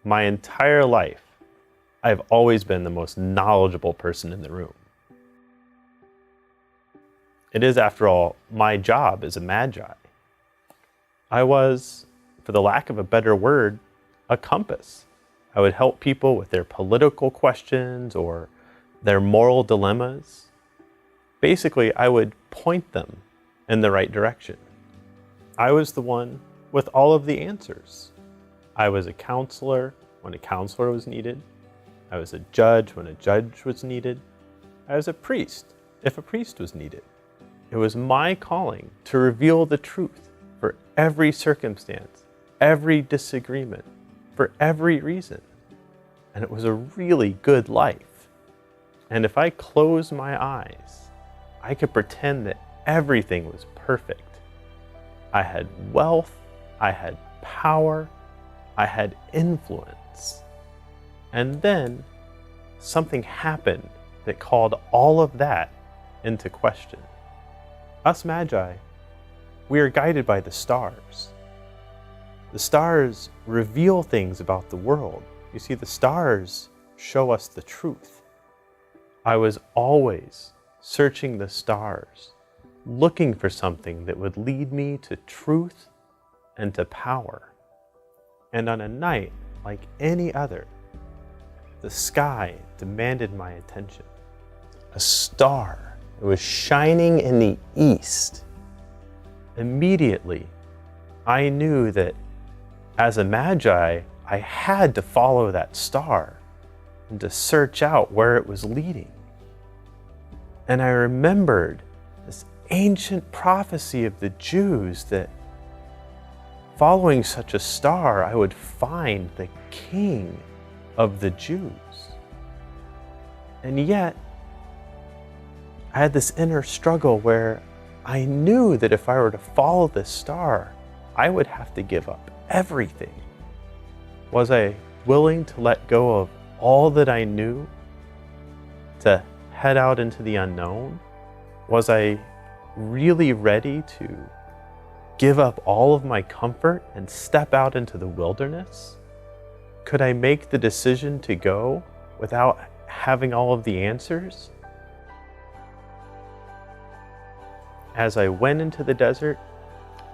My entire life, I've always been the most knowledgeable person in the room. It is, after all, my job as a Magi. I was, for the lack of a better word, a compass. I would help people with their political questions or their moral dilemmas. Basically, I would point them in the right direction. I was the one with all of the answers. I was a counselor when a counselor was needed. I was a judge when a judge was needed. I was a priest if a priest was needed. It was my calling to reveal the truth for every circumstance, every disagreement, for every reason. And it was a really good life. And if I closed my eyes, I could pretend that everything was perfect. I had wealth, I had power, I had influence. And then something happened that called all of that into question. Us Magi, we are guided by the stars. The stars reveal things about the world. You see, the stars show us the truth. I was always searching the stars, looking for something that would lead me to truth and to power. And on a night like any other, the sky demanded my attention. A star, it was shining in the east. Immediately, I knew that as a Magi, I had to follow that star and to search out where it was leading. And I remembered this ancient prophecy of the Jews that following such a star, I would find the King of the Jews. And yet, I had this inner struggle where I knew that if I were to follow this star, I would have to give up everything. Was I willing to let go of all that I knew to head out into the unknown? Was I really ready to give up all of my comfort and step out into the wilderness? Could I make the decision to go without having all of the answers? As I went into the desert,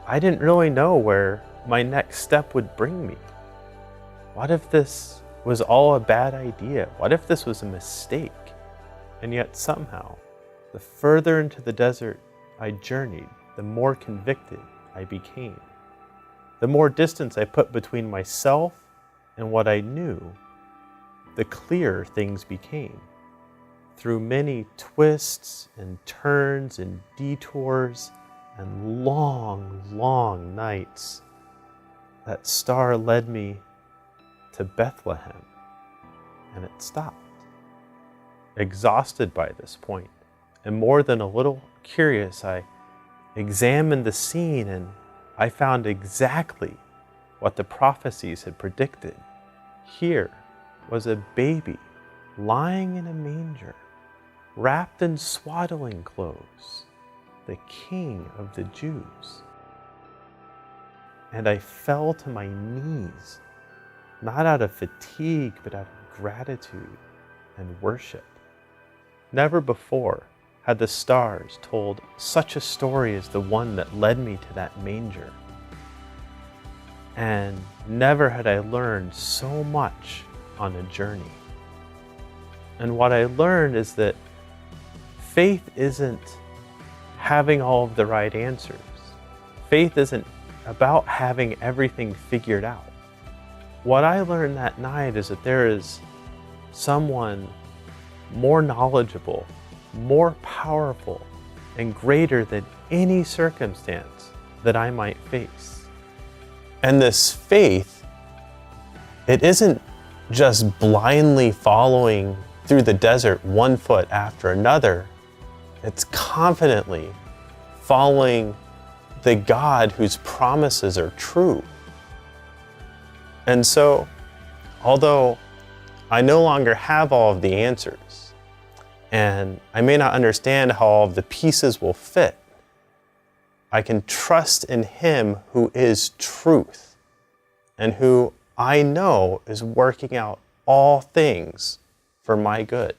I didn't really know where my next step would bring me. What if this was all a bad idea? What if this was a mistake? And yet somehow, the further into the desert I journeyed, the more convicted I became. The more distance I put between myself and what I knew, the clearer things became. Through many twists and turns and detours and long, long nights, that star led me to Bethlehem, and it stopped. Exhausted by this point, and more than a little curious, I examined the scene and I found exactly what the prophecies had predicted. Here was a baby lying in a manger, wrapped in swaddling clothes, the King of the Jews. And I fell to my knees, not out of fatigue, but out of gratitude and worship. Never before had the stars told such a story as the one that led me to that manger. And never had I learned so much on a journey. And what I learned is that faith isn't having all of the right answers. Faith isn't about having everything figured out. What I learned that night is that there is someone more knowledgeable, more powerful, and greater than any circumstance that I might face. And this faith, it isn't just blindly following through the desert one foot after another. It's confidently following the God whose promises are true. And so, although I no longer have all of the answers, and I may not understand how all of the pieces will fit, I can trust in Him who is truth and who I know is working out all things for my good.